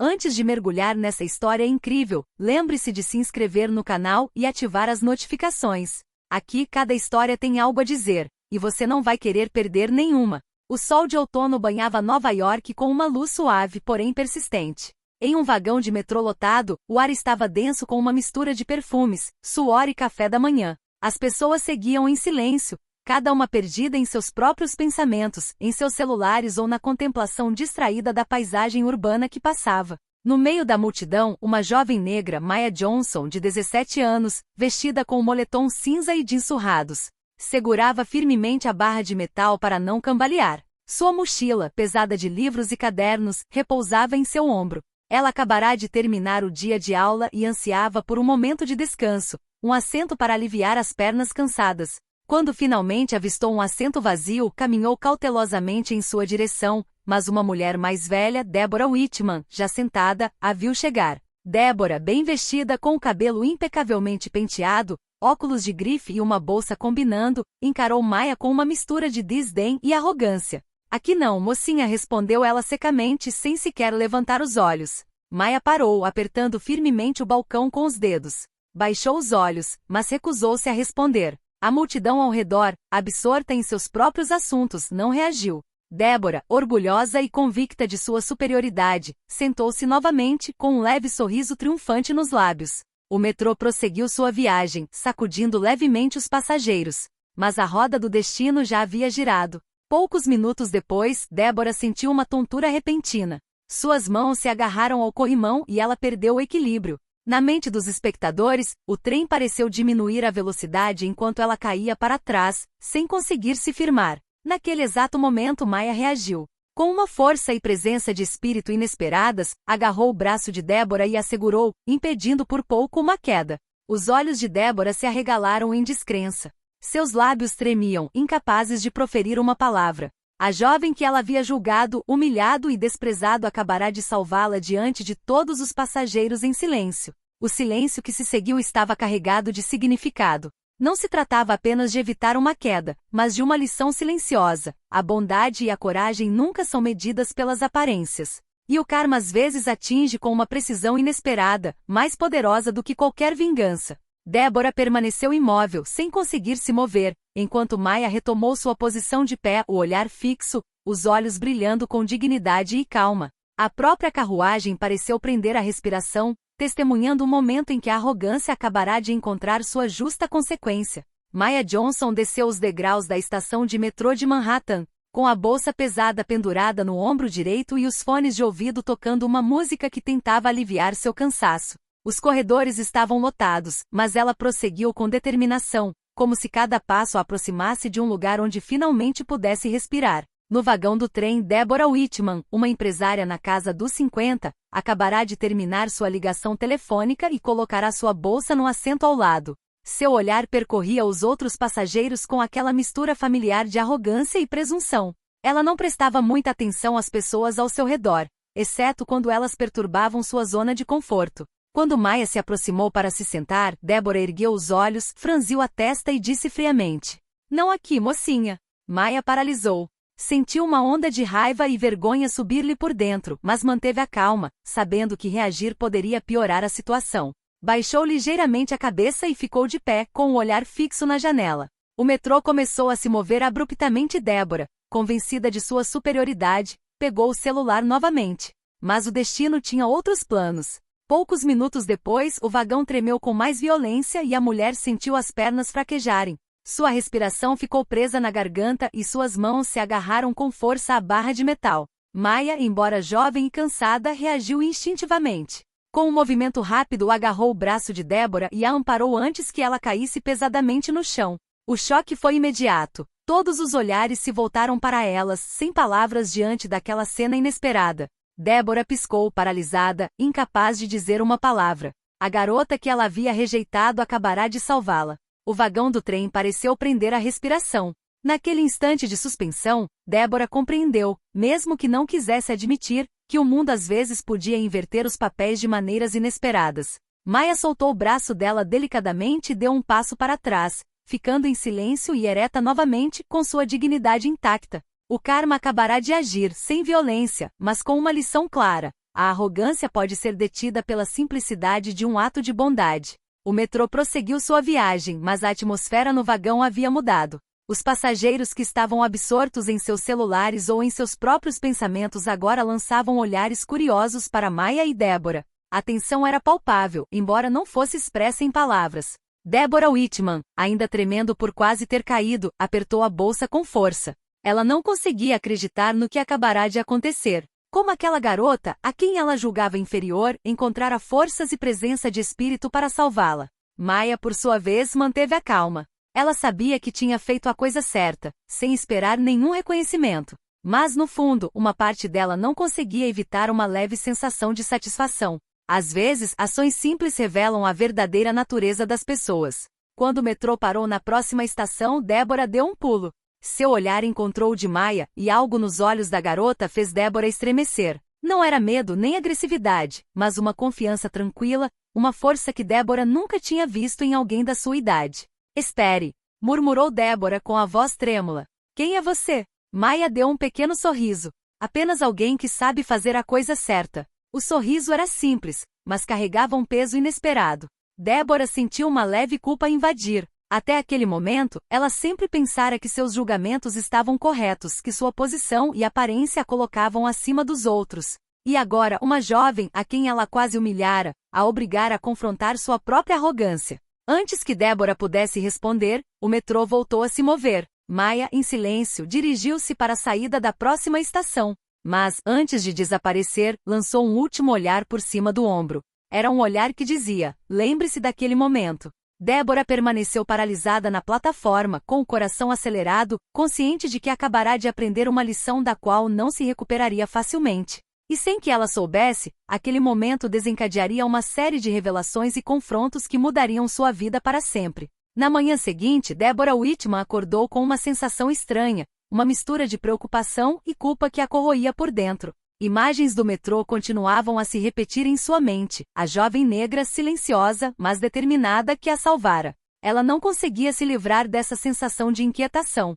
Antes de mergulhar nessa história incrível, lembre-se de se inscrever no canal e ativar as notificações. Aqui cada história tem algo a dizer, e você não vai querer perder nenhuma. O sol de outono banhava Nova York com uma luz suave, porém persistente. Em um vagão de metrô lotado, o ar estava denso com uma mistura de perfumes, suor e café da manhã. As pessoas seguiam em silêncio, cada uma perdida em seus próprios pensamentos, em seus celulares ou na contemplação distraída da paisagem urbana que passava. No meio da multidão, uma jovem negra, Maya Johnson, de 17 anos, vestida com um moletom cinza e jeans surrados, segurava firmemente a barra de metal para não cambalear. Sua mochila, pesada de livros e cadernos, repousava em seu ombro. Ela acabará de terminar o dia de aula e ansiava por um momento de descanso, um assento para aliviar as pernas cansadas. Quando finalmente avistou um assento vazio, caminhou cautelosamente em sua direção, mas uma mulher mais velha, Deborah Whitman, já sentada, a viu chegar. Deborah, bem vestida com o cabelo impecavelmente penteado, óculos de grife e uma bolsa combinando, encarou Maya com uma mistura de desdém e arrogância. Aqui não, mocinha, respondeu ela secamente, sem sequer levantar os olhos. Maya parou, apertando firmemente o balcão com os dedos. Baixou os olhos, mas recusou-se a responder. A multidão ao redor, absorta em seus próprios assuntos, não reagiu. Deborah, orgulhosa e convicta de sua superioridade, sentou-se novamente, com um leve sorriso triunfante nos lábios. O metrô prosseguiu sua viagem, sacudindo levemente os passageiros. Mas a roda do destino já havia girado. Poucos minutos depois, Deborah sentiu uma tontura repentina. Suas mãos se agarraram ao corrimão e ela perdeu o equilíbrio. Na mente dos espectadores, o trem pareceu diminuir a velocidade enquanto ela caía para trás, sem conseguir se firmar. Naquele exato momento, Maya reagiu. Com uma força e presença de espírito inesperadas, agarrou o braço de Deborah e a segurou, impedindo por pouco uma queda. Os olhos de Deborah se arregalaram em descrença. Seus lábios tremiam, incapazes de proferir uma palavra. A jovem que ela havia julgado, humilhado e desprezado acabará de salvá-la diante de todos os passageiros em silêncio. O silêncio que se seguiu estava carregado de significado. Não se tratava apenas de evitar uma queda, mas de uma lição silenciosa. A bondade e a coragem nunca são medidas pelas aparências. E o karma às vezes atinge com uma precisão inesperada, mais poderosa do que qualquer vingança. Deborah permaneceu imóvel, sem conseguir se mover, enquanto Maya retomou sua posição de pé, o olhar fixo, os olhos brilhando com dignidade e calma. A própria carruagem pareceu prender a respiração, testemunhando o momento em que a arrogância acabará de encontrar sua justa consequência. Maya Johnson desceu os degraus da estação de metrô de Manhattan, com a bolsa pesada pendurada no ombro direito e os fones de ouvido tocando uma música que tentava aliviar seu cansaço. Os corredores estavam lotados, mas ela prosseguiu com determinação, como se cada passo a aproximasse de um lugar onde finalmente pudesse respirar. No vagão do trem, Deborah Whitman, uma empresária na casa dos 50, acabará de terminar sua ligação telefônica e colocará sua bolsa no assento ao lado. Seu olhar percorria os outros passageiros com aquela mistura familiar de arrogância e presunção. Ela não prestava muita atenção às pessoas ao seu redor, exceto quando elas perturbavam sua zona de conforto. Quando Maya se aproximou para se sentar, Deborah ergueu os olhos, franziu a testa e disse friamente: "Não aqui, mocinha." Maya paralisou. Sentiu uma onda de raiva e vergonha subir-lhe por dentro, mas manteve a calma, sabendo que reagir poderia piorar a situação. Baixou ligeiramente a cabeça e ficou de pé, com o olhar fixo na janela. O metrô começou a se mover abruptamente. Deborah, convencida de sua superioridade, pegou o celular novamente. Mas o destino tinha outros planos. Poucos minutos depois, o vagão tremeu com mais violência e a mulher sentiu as pernas fraquejarem. Sua respiração ficou presa na garganta e suas mãos se agarraram com força à barra de metal. Maya, embora jovem e cansada, reagiu instintivamente. Com um movimento rápido, agarrou o braço de Deborah e a amparou antes que ela caísse pesadamente no chão. O choque foi imediato. Todos os olhares se voltaram para elas, sem palavras diante daquela cena inesperada. Deborah piscou, paralisada, incapaz de dizer uma palavra. A garota que ela havia rejeitado acabará de salvá-la. O vagão do trem pareceu prender a respiração. Naquele instante de suspensão, Deborah compreendeu, mesmo que não quisesse admitir, que o mundo às vezes podia inverter os papéis de maneiras inesperadas. Maya soltou o braço dela delicadamente e deu um passo para trás, ficando em silêncio e ereta novamente, com sua dignidade intacta. O karma acabará de agir, sem violência, mas com uma lição clara. A arrogância pode ser detida pela simplicidade de um ato de bondade. O metrô prosseguiu sua viagem, mas a atmosfera no vagão havia mudado. Os passageiros que estavam absortos em seus celulares ou em seus próprios pensamentos agora lançavam olhares curiosos para Maya e Deborah. A tensão era palpável, embora não fosse expressa em palavras. Deborah Whitman, ainda tremendo por quase ter caído, apertou a bolsa com força. Ela não conseguia acreditar no que acabará de acontecer. Como aquela garota, a quem ela julgava inferior, encontrara forças e presença de espírito para salvá-la. Maya, por sua vez, manteve a calma. Ela sabia que tinha feito a coisa certa, sem esperar nenhum reconhecimento. Mas, no fundo, uma parte dela não conseguia evitar uma leve sensação de satisfação. Às vezes, ações simples revelam a verdadeira natureza das pessoas. Quando o metrô parou na próxima estação, Deborah deu um pulo. Seu olhar encontrou o de Maya, e algo nos olhos da garota fez Deborah estremecer. Não era medo nem agressividade, mas uma confiança tranquila, uma força que Deborah nunca tinha visto em alguém da sua idade. Espere, murmurou Deborah com a voz trêmula. Quem é você? Maya deu um pequeno sorriso. Apenas alguém que sabe fazer a coisa certa. O sorriso era simples, mas carregava um peso inesperado. Deborah sentiu uma leve culpa invadir. Até aquele momento, ela sempre pensara que seus julgamentos estavam corretos, que sua posição e aparência a colocavam acima dos outros. E agora, uma jovem, a quem ela quase humilhara, a obrigara a confrontar sua própria arrogância. Antes que Deborah pudesse responder, o metrô voltou a se mover. Maya, em silêncio, dirigiu-se para a saída da próxima estação. Mas, antes de desaparecer, lançou um último olhar por cima do ombro. Era um olhar que dizia, lembre-se daquele momento. Deborah permaneceu paralisada na plataforma, com o coração acelerado, consciente de que acabará de aprender uma lição da qual não se recuperaria facilmente. E sem que ela soubesse, aquele momento desencadearia uma série de revelações e confrontos que mudariam sua vida para sempre. Na manhã seguinte, Deborah Whitman acordou com uma sensação estranha, uma mistura de preocupação e culpa que a corroía por dentro. Imagens do metrô continuavam a se repetir em sua mente, a jovem negra silenciosa, mas determinada que a salvara. Ela não conseguia se livrar dessa sensação de inquietação.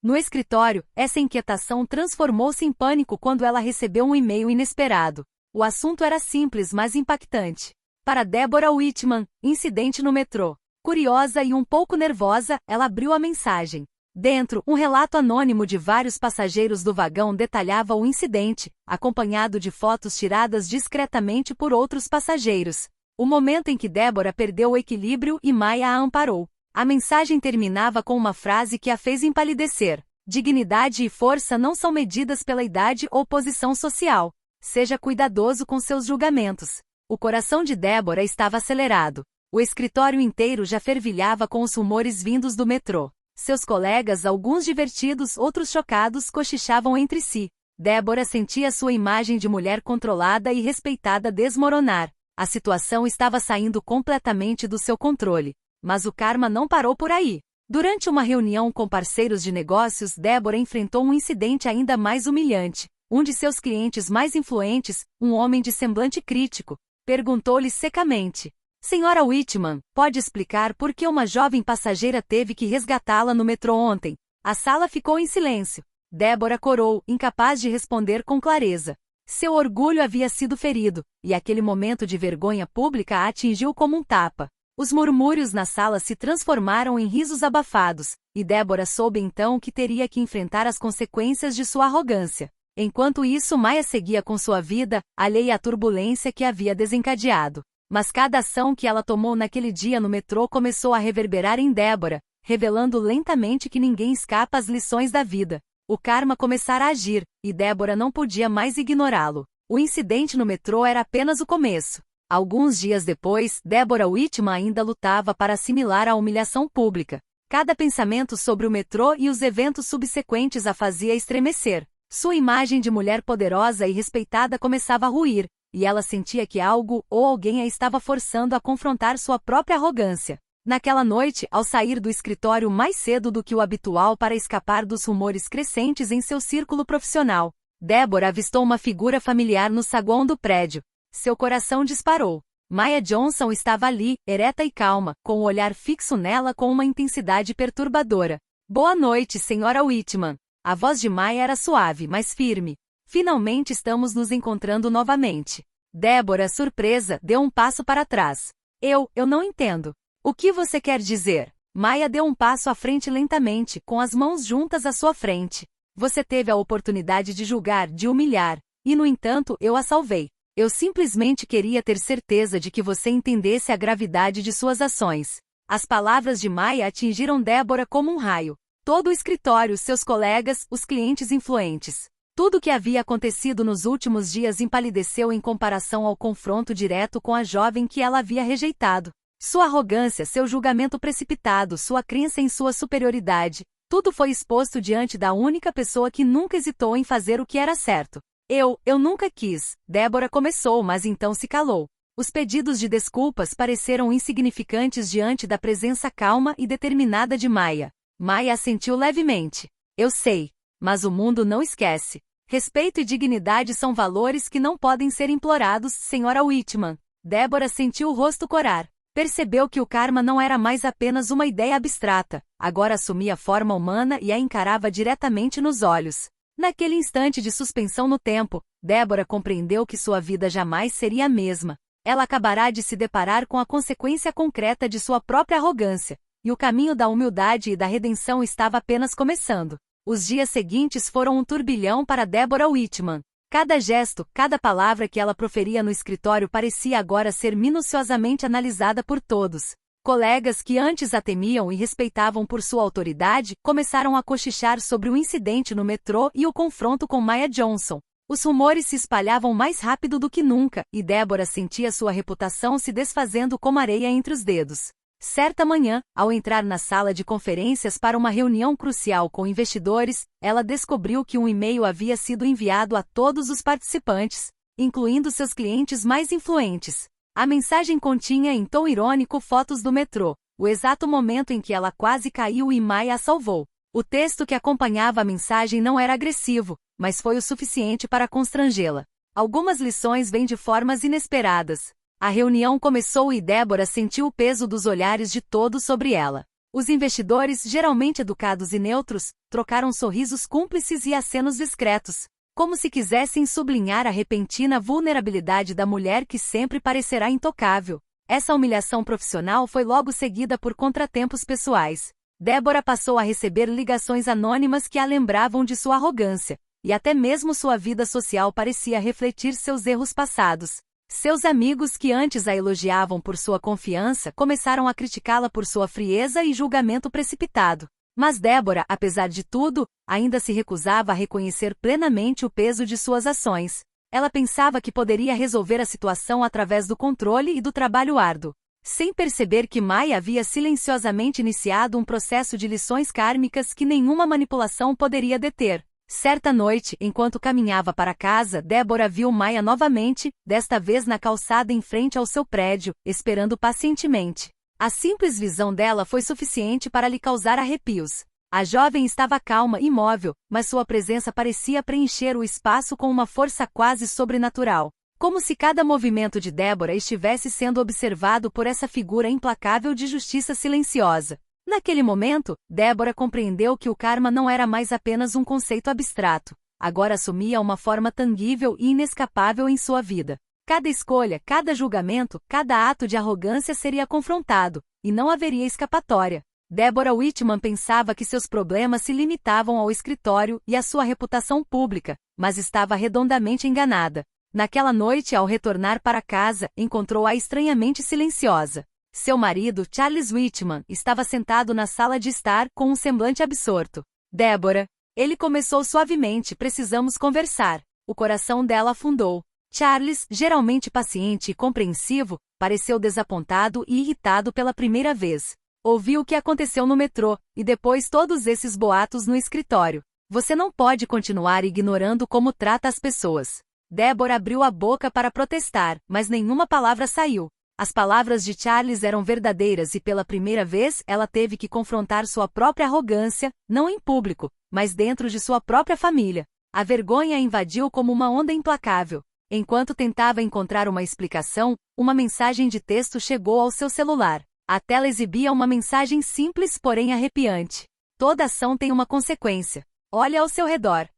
No escritório, essa inquietação transformou-se em pânico quando ela recebeu um e-mail inesperado. O assunto era simples, mas impactante. Para Deborah Whitman, incidente no metrô. Curiosa e um pouco nervosa, ela abriu a mensagem. Dentro, um relato anônimo de vários passageiros do vagão detalhava o incidente, acompanhado de fotos tiradas discretamente por outros passageiros. O momento em que Deborah perdeu o equilíbrio e Maya a amparou. A mensagem terminava com uma frase que a fez empalidecer. Dignidade e força não são medidas pela idade ou posição social. Seja cuidadoso com seus julgamentos. O coração de Deborah estava acelerado. O escritório inteiro já fervilhava com os rumores vindos do metrô. Seus colegas, alguns divertidos, outros chocados, cochichavam entre si. Deborah sentia sua imagem de mulher controlada e respeitada desmoronar. A situação estava saindo completamente do seu controle. Mas o karma não parou por aí. Durante uma reunião com parceiros de negócios, Deborah enfrentou um incidente ainda mais humilhante. Um de seus clientes mais influentes, um homem de semblante crítico, perguntou-lhe secamente: Senhora Whitman, pode explicar por que uma jovem passageira teve que resgatá-la no metrô ontem? A sala ficou em silêncio. Deborah corou, incapaz de responder com clareza. Seu orgulho havia sido ferido, e aquele momento de vergonha pública a atingiu como um tapa. Os murmúrios na sala se transformaram em risos abafados, e Deborah soube então que teria que enfrentar as consequências de sua arrogância. Enquanto isso, Maya seguia com sua vida, alheia à turbulência que havia desencadeado. Mas cada ação que ela tomou naquele dia no metrô começou a reverberar em Deborah, revelando lentamente que ninguém escapa às lições da vida. O karma começara a agir, e Deborah não podia mais ignorá-lo. O incidente no metrô era apenas o começo. Alguns dias depois, Deborah Whitman ainda lutava para assimilar a humilhação pública. Cada pensamento sobre o metrô e os eventos subsequentes a fazia estremecer. Sua imagem de mulher poderosa e respeitada começava a ruir, e ela sentia que algo ou alguém a estava forçando a confrontar sua própria arrogância. Naquela noite, ao sair do escritório mais cedo do que o habitual para escapar dos rumores crescentes em seu círculo profissional, Deborah avistou uma figura familiar no saguão do prédio. Seu coração disparou. Maya Johnson estava ali, ereta e calma, com o olhar fixo nela com uma intensidade perturbadora. Boa noite, Sra. Whitman. A voz de Maya era suave, mas firme. Finalmente estamos nos encontrando novamente. Débora, surpresa, deu um passo para trás. Eu não entendo. O que você quer dizer? Maia deu um passo à frente lentamente, com as mãos juntas à sua frente. Você teve a oportunidade de julgar, de humilhar, e no entanto eu a salvei. Eu simplesmente queria ter certeza de que você entendesse a gravidade de suas ações. As palavras de Maia atingiram Débora como um raio. Todo o escritório, seus colegas, os clientes influentes. Tudo o que havia acontecido nos últimos dias empalideceu em comparação ao confronto direto com a jovem que ela havia rejeitado. Sua arrogância, seu julgamento precipitado, sua crença em sua superioridade, tudo foi exposto diante da única pessoa que nunca hesitou em fazer o que era certo. Eu nunca quis. Débora começou, mas então se calou. Os pedidos de desculpas pareceram insignificantes diante da presença calma e determinada de Maia. Maia assentiu levemente. Eu sei. Mas o mundo não esquece. Respeito e dignidade são valores que não podem ser implorados, Sra. Whitman. Débora sentiu o rosto corar. Percebeu que o karma não era mais apenas uma ideia abstrata, agora assumia forma humana e a encarava diretamente nos olhos. Naquele instante de suspensão no tempo, Débora compreendeu que sua vida jamais seria a mesma. Ela acabará de se deparar com a consequência concreta de sua própria arrogância, e o caminho da humildade e da redenção estava apenas começando. Os dias seguintes foram um turbilhão para Débora Whitman. Cada gesto, cada palavra que ela proferia no escritório parecia agora ser minuciosamente analisada por todos. Colegas que antes a temiam e respeitavam por sua autoridade começaram a cochichar sobre o incidente no metrô e o confronto com Maia Johnson. Os rumores se espalhavam mais rápido do que nunca, e Débora sentia sua reputação se desfazendo como areia entre os dedos. Certa manhã, ao entrar na sala de conferências para uma reunião crucial com investidores, ela descobriu que um e-mail havia sido enviado a todos os participantes, incluindo seus clientes mais influentes. A mensagem continha em tom irônico fotos do metrô, o exato momento em que ela quase caiu e Maia a salvou. O texto que acompanhava a mensagem não era agressivo, mas foi o suficiente para constrangê-la. Algumas lições vêm de formas inesperadas. A reunião começou e Débora sentiu o peso dos olhares de todos sobre ela. Os investidores, geralmente educados e neutros, trocaram sorrisos cúmplices e acenos discretos, como se quisessem sublinhar a repentina vulnerabilidade da mulher que sempre parecerá intocável. Essa humilhação profissional foi logo seguida por contratempos pessoais. Débora passou a receber ligações anônimas que a lembravam de sua arrogância, e até mesmo sua vida social parecia refletir seus erros passados. Seus amigos que antes a elogiavam por sua confiança começaram a criticá-la por sua frieza e julgamento precipitado. Mas Débora, apesar de tudo, ainda se recusava a reconhecer plenamente o peso de suas ações. Ela pensava que poderia resolver a situação através do controle e do trabalho árduo, sem perceber que Maia havia silenciosamente iniciado um processo de lições kármicas que nenhuma manipulação poderia deter. Certa noite, enquanto caminhava para casa, Débora viu Maia novamente, desta vez na calçada em frente ao seu prédio, esperando pacientemente. A simples visão dela foi suficiente para lhe causar arrepios. A jovem estava calma e imóvel, mas sua presença parecia preencher o espaço com uma força quase sobrenatural. Como se cada movimento de Débora estivesse sendo observado por essa figura implacável de justiça silenciosa. Naquele momento, Débora compreendeu que o karma não era mais apenas um conceito abstrato, agora assumia uma forma tangível e inescapável em sua vida. Cada escolha, cada julgamento, cada ato de arrogância seria confrontado, e não haveria escapatória. Débora Whitman pensava que seus problemas se limitavam ao escritório e à sua reputação pública, mas estava redondamente enganada. Naquela noite, ao retornar para casa, encontrou-a estranhamente silenciosa. Seu marido, Charles Whitman, estava sentado na sala de estar com um semblante absorto. Débora. Ele começou suavemente, precisamos conversar. O coração dela afundou. Charles, geralmente paciente e compreensivo, pareceu desapontado e irritado pela primeira vez. Ouviu o que aconteceu no metrô, e depois todos esses boatos no escritório. Você não pode continuar ignorando como trata as pessoas. Débora abriu a boca para protestar, mas nenhuma palavra saiu. As palavras de Charles eram verdadeiras e pela primeira vez ela teve que confrontar sua própria arrogância, não em público, mas dentro de sua própria família. A vergonha a invadiu como uma onda implacável. Enquanto tentava encontrar uma explicação, uma mensagem de texto chegou ao seu celular. A tela exibia uma mensagem simples porém arrepiante. Toda ação tem uma consequência. Olhe ao seu redor.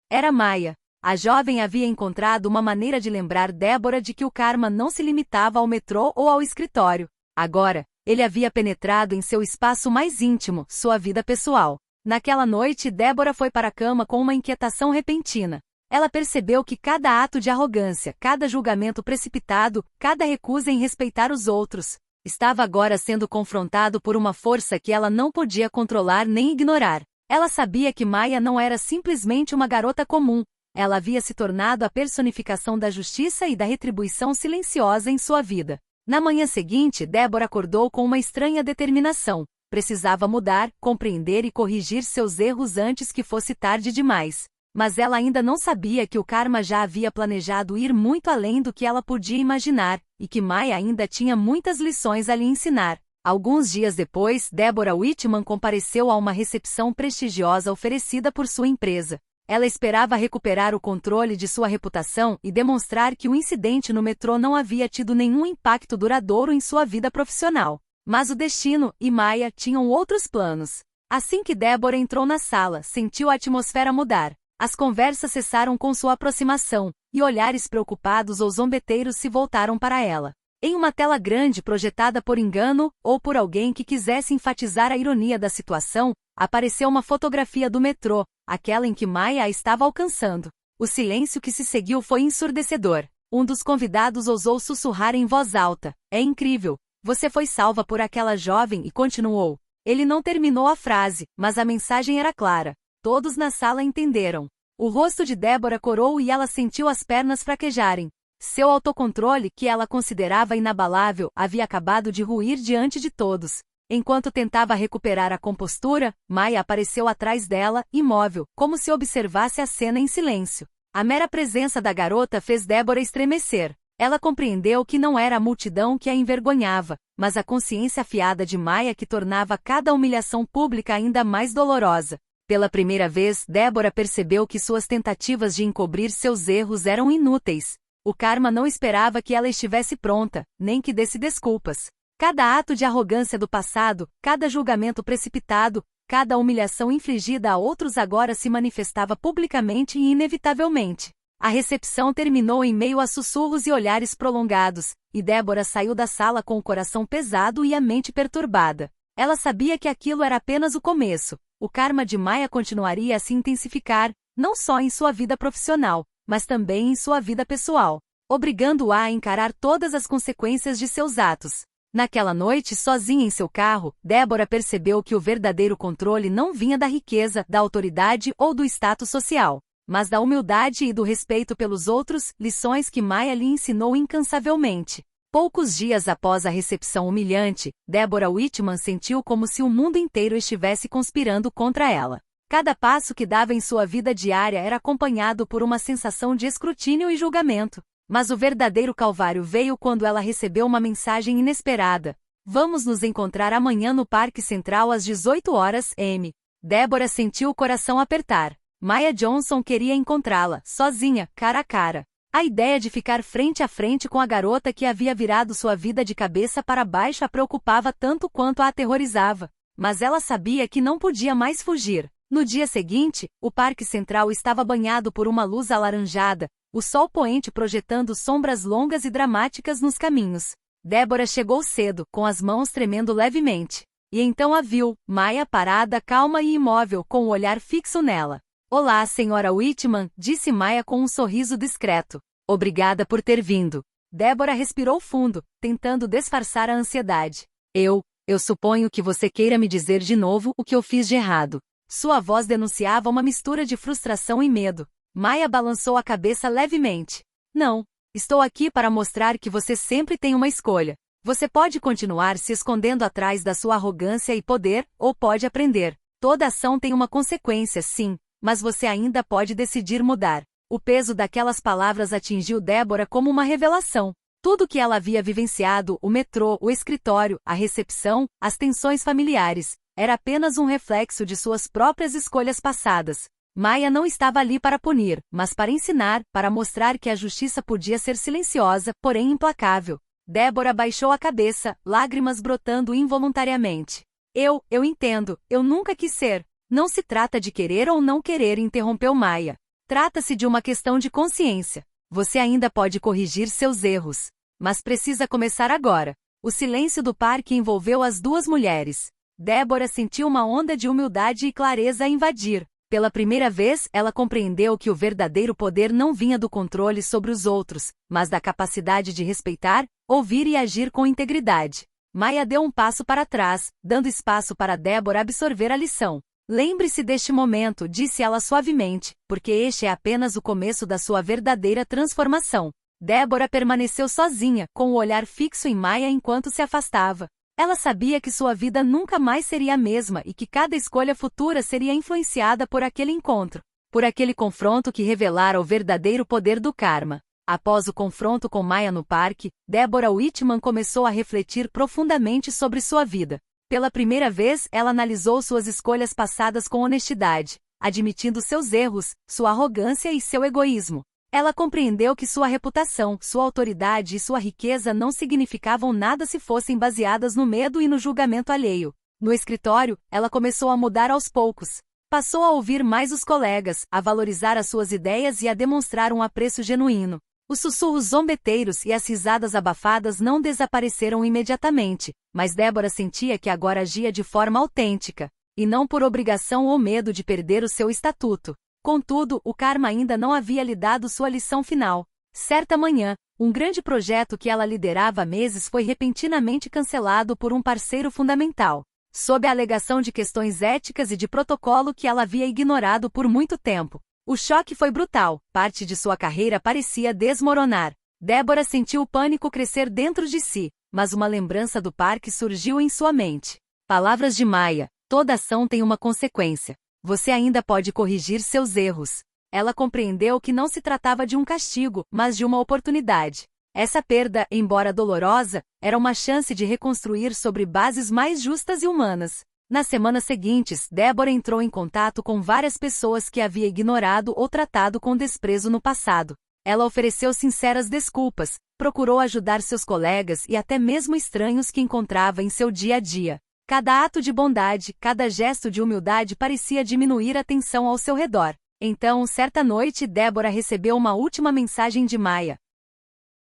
Era Maia. A jovem havia encontrado uma maneira de lembrar Débora de que o karma não se limitava ao metrô ou ao escritório. Agora, ele havia penetrado em seu espaço mais íntimo, sua vida pessoal. Naquela noite, Débora foi para a cama com uma inquietação repentina. Ela percebeu que cada ato de arrogância, cada julgamento precipitado, cada recusa em respeitar os outros, estava agora sendo confrontado por uma força que ela não podia controlar nem ignorar. Ela sabia que Maya não era simplesmente uma garota comum. Ela havia se tornado a personificação da justiça e da retribuição silenciosa em sua vida. Na manhã seguinte, Débora acordou com uma estranha determinação. Precisava mudar, compreender e corrigir seus erros antes que fosse tarde demais. Mas ela ainda não sabia que o karma já havia planejado ir muito além do que ela podia imaginar, e que Maya ainda tinha muitas lições a lhe ensinar. Alguns dias depois, Deborah Whitman compareceu a uma recepção prestigiosa oferecida por sua empresa. Ela esperava recuperar o controle de sua reputação e demonstrar que o incidente no metrô não havia tido nenhum impacto duradouro em sua vida profissional. Mas o destino e Maya tinham outros planos. Assim que Deborah entrou na sala, sentiu a atmosfera mudar. As conversas cessaram com sua aproximação, e olhares preocupados ou zombeteiros se voltaram para ela. Em uma tela grande projetada por engano, ou por alguém que quisesse enfatizar a ironia da situação, apareceu uma fotografia do metrô, aquela em que Maya a estava alcançando. O silêncio que se seguiu foi ensurdecedor. Um dos convidados ousou sussurrar em voz alta: "É incrível, você foi salva por aquela jovem", e continuou. Ele não terminou a frase, mas a mensagem era clara. Todos na sala entenderam. O rosto de Débora corou e ela sentiu as pernas fraquejarem. Seu autocontrole, que ela considerava inabalável, havia acabado de ruir diante de todos. Enquanto tentava recuperar a compostura, Maya apareceu atrás dela, imóvel, como se observasse a cena em silêncio. A mera presença da garota fez Débora estremecer. Ela compreendeu que não era a multidão que a envergonhava, mas a consciência afiada de Maya que tornava cada humilhação pública ainda mais dolorosa. Pela primeira vez, Débora percebeu que suas tentativas de encobrir seus erros eram inúteis. O karma não esperava que ela estivesse pronta, nem que desse desculpas. Cada ato de arrogância do passado, cada julgamento precipitado, cada humilhação infligida a outros agora se manifestava publicamente e inevitavelmente. A recepção terminou em meio a sussurros e olhares prolongados, e Débora saiu da sala com o coração pesado e a mente perturbada. Ela sabia que aquilo era apenas o começo. O karma de Maya continuaria a se intensificar, não só em sua vida profissional, mas também em sua vida pessoal, obrigando-a a encarar todas as consequências de seus atos. Naquela noite, sozinha em seu carro, Débora percebeu que o verdadeiro controle não vinha da riqueza, da autoridade ou do status social, mas da humildade e do respeito pelos outros, lições que Maya lhe ensinou incansavelmente. Poucos dias após a recepção humilhante, Deborah Whitman sentiu como se o mundo inteiro estivesse conspirando contra ela. Cada passo que dava em sua vida diária era acompanhado por uma sensação de escrutínio e julgamento. Mas o verdadeiro calvário veio quando ela recebeu uma mensagem inesperada. "Vamos nos encontrar amanhã no Parque Central às 18 horas, m." Deborah sentiu o coração apertar. Maya Johnson queria encontrá-la, sozinha, cara a cara. A ideia de ficar frente a frente com a garota que havia virado sua vida de cabeça para baixo a preocupava tanto quanto a aterrorizava. Mas ela sabia que não podia mais fugir. No dia seguinte, o Parque Central estava banhado por uma luz alaranjada, o sol poente projetando sombras longas e dramáticas nos caminhos. Débora chegou cedo, com as mãos tremendo levemente. E então a viu, Maya parada, calma e imóvel, com o olhar fixo nela. "Olá, senhora Whitman", disse Maya com um sorriso discreto. "Obrigada por ter vindo." Débora respirou fundo, tentando disfarçar a ansiedade. Eu suponho que você queira me dizer de novo o que eu fiz de errado." Sua voz denunciava uma mistura de frustração e medo. Maya balançou a cabeça levemente. "Não. Estou aqui para mostrar que você sempre tem uma escolha. Você pode continuar se escondendo atrás da sua arrogância e poder, ou pode aprender. Toda ação tem uma consequência, sim, mas você ainda pode decidir mudar." O peso daquelas palavras atingiu Débora como uma revelação. Tudo o que ela havia vivenciado, o metrô, o escritório, a recepção, as tensões familiares, era apenas um reflexo de suas próprias escolhas passadas. Maya não estava ali para punir, mas para ensinar, para mostrar que a justiça podia ser silenciosa, porém implacável. Débora baixou a cabeça, lágrimas brotando involuntariamente. Eu entendo, eu nunca quis ser." "Não se trata de querer ou não querer", interrompeu Maya. Trata-se de uma questão de consciência. Você ainda pode corrigir seus erros, mas precisa começar agora. O silêncio do parque envolveu as duas mulheres. Débora sentiu uma onda de humildade e clareza a invadir. Pela primeira vez, ela compreendeu que o verdadeiro poder não vinha do controle sobre os outros, mas da capacidade de respeitar, ouvir e agir com integridade. Maia deu um passo para trás, dando espaço para Débora absorver a lição. Lembre-se deste momento, disse ela suavemente, porque este é apenas o começo da sua verdadeira transformação. Débora permaneceu sozinha, com o olhar fixo em Maia enquanto se afastava. Ela sabia que sua vida nunca mais seria a mesma e que cada escolha futura seria influenciada por aquele encontro, por aquele confronto que revelara o verdadeiro poder do karma. Após o confronto com Maia no parque, Deborah Whitman começou a refletir profundamente sobre sua vida. Pela primeira vez, ela analisou suas escolhas passadas com honestidade, admitindo seus erros, sua arrogância e seu egoísmo. Ela compreendeu que sua reputação, sua autoridade e sua riqueza não significavam nada se fossem baseadas no medo e no julgamento alheio. No escritório, ela começou a mudar aos poucos. Passou a ouvir mais os colegas, a valorizar as suas ideias e a demonstrar um apreço genuíno. Os sussurros zombeteiros e as risadas abafadas não desapareceram imediatamente, mas Débora sentia que agora agia de forma autêntica, e não por obrigação ou medo de perder o seu estatuto. Contudo, o karma ainda não havia lhe dado sua lição final. Certa manhã, um grande projeto que ela liderava há meses foi repentinamente cancelado por um parceiro fundamental, sob a alegação de questões éticas e de protocolo que ela havia ignorado por muito tempo. O choque foi brutal, parte de sua carreira parecia desmoronar. Débora sentiu o pânico crescer dentro de si, mas uma lembrança do parque surgiu em sua mente. Palavras de Maia: toda ação tem uma consequência. Você ainda pode corrigir seus erros. Ela compreendeu que não se tratava de um castigo, mas de uma oportunidade. Essa perda, embora dolorosa, era uma chance de reconstruir sobre bases mais justas e humanas. Nas semanas seguintes, Débora entrou em contato com várias pessoas que havia ignorado ou tratado com desprezo no passado. Ela ofereceu sinceras desculpas, procurou ajudar seus colegas e até mesmo estranhos que encontrava em seu dia a dia. Cada ato de bondade, cada gesto de humildade parecia diminuir a tensão ao seu redor. Então, certa noite, Débora recebeu uma última mensagem de Maia.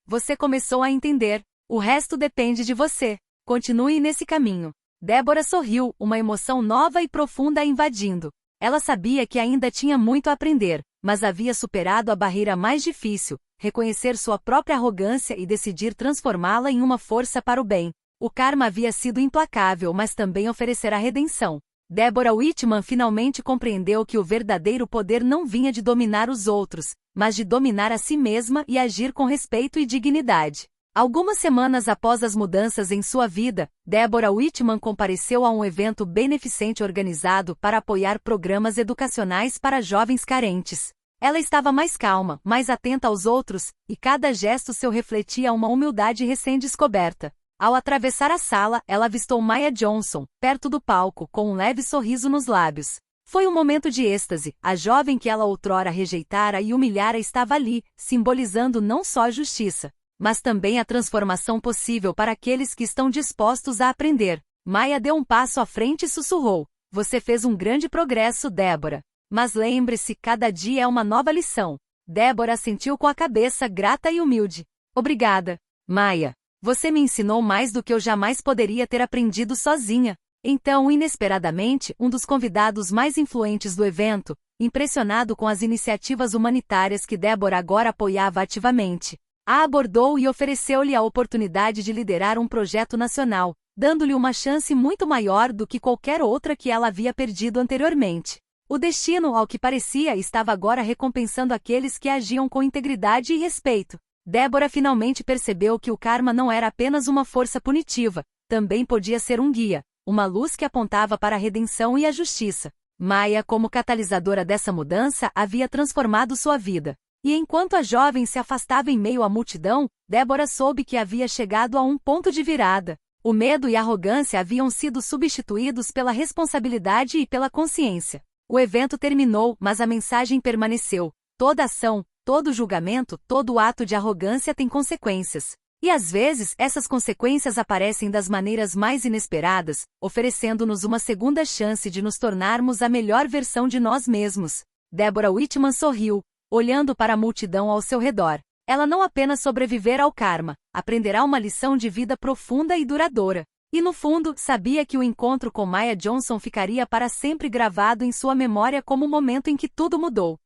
Você começou a entender. O resto depende de você. Continue nesse caminho. Débora sorriu, uma emoção nova e profunda a invadindo. Ela sabia que ainda tinha muito a aprender, mas havia superado a barreira mais difícil, reconhecer sua própria arrogância e decidir transformá-la em uma força para o bem. O karma havia sido implacável, mas também oferecerá redenção. Deborah Whitman finalmente compreendeu que o verdadeiro poder não vinha de dominar os outros, mas de dominar a si mesma e agir com respeito e dignidade. Algumas semanas após as mudanças em sua vida, Deborah Whitman compareceu a um evento beneficente organizado para apoiar programas educacionais para jovens carentes. Ela estava mais calma, mais atenta aos outros, e cada gesto seu refletia uma humildade recém-descoberta. Ao atravessar a sala, ela avistou Maia Johnson, perto do palco, com um leve sorriso nos lábios. Foi um momento de êxtase. A jovem que ela outrora rejeitara e humilhara estava ali, simbolizando não só a justiça, mas também a transformação possível para aqueles que estão dispostos a aprender. Maia deu um passo à frente e sussurrou: você fez um grande progresso, Débora. Mas lembre-se, cada dia é uma nova lição. Débora assentiu com a cabeça, grata e humilde. Obrigada, Maia. Você me ensinou mais do que eu jamais poderia ter aprendido sozinha. Então, inesperadamente, um dos convidados mais influentes do evento, impressionado com as iniciativas humanitárias que Débora agora apoiava ativamente, a abordou e ofereceu-lhe a oportunidade de liderar um projeto nacional, dando-lhe uma chance muito maior do que qualquer outra que ela havia perdido anteriormente. O destino, ao que parecia, estava agora recompensando aqueles que agiam com integridade e respeito. Débora finalmente percebeu que o karma não era apenas uma força punitiva, também podia ser um guia, uma luz que apontava para a redenção e a justiça. Maia, como catalisadora dessa mudança, havia transformado sua vida. E enquanto a jovem se afastava em meio à multidão, Débora soube que havia chegado a um ponto de virada. O medo e a arrogância haviam sido substituídos pela responsabilidade e pela consciência. O evento terminou, mas a mensagem permaneceu. Toda ação, todo julgamento, todo ato de arrogância tem consequências. E às vezes, essas consequências aparecem das maneiras mais inesperadas, oferecendo-nos uma segunda chance de nos tornarmos a melhor versão de nós mesmos. Deborah Whitman sorriu, olhando para a multidão ao seu redor. Ela não apenas sobreviverá ao karma, aprenderá uma lição de vida profunda e duradoura. E no fundo, sabia que o encontro com Maya Johnson ficaria para sempre gravado em sua memória como o momento em que tudo mudou.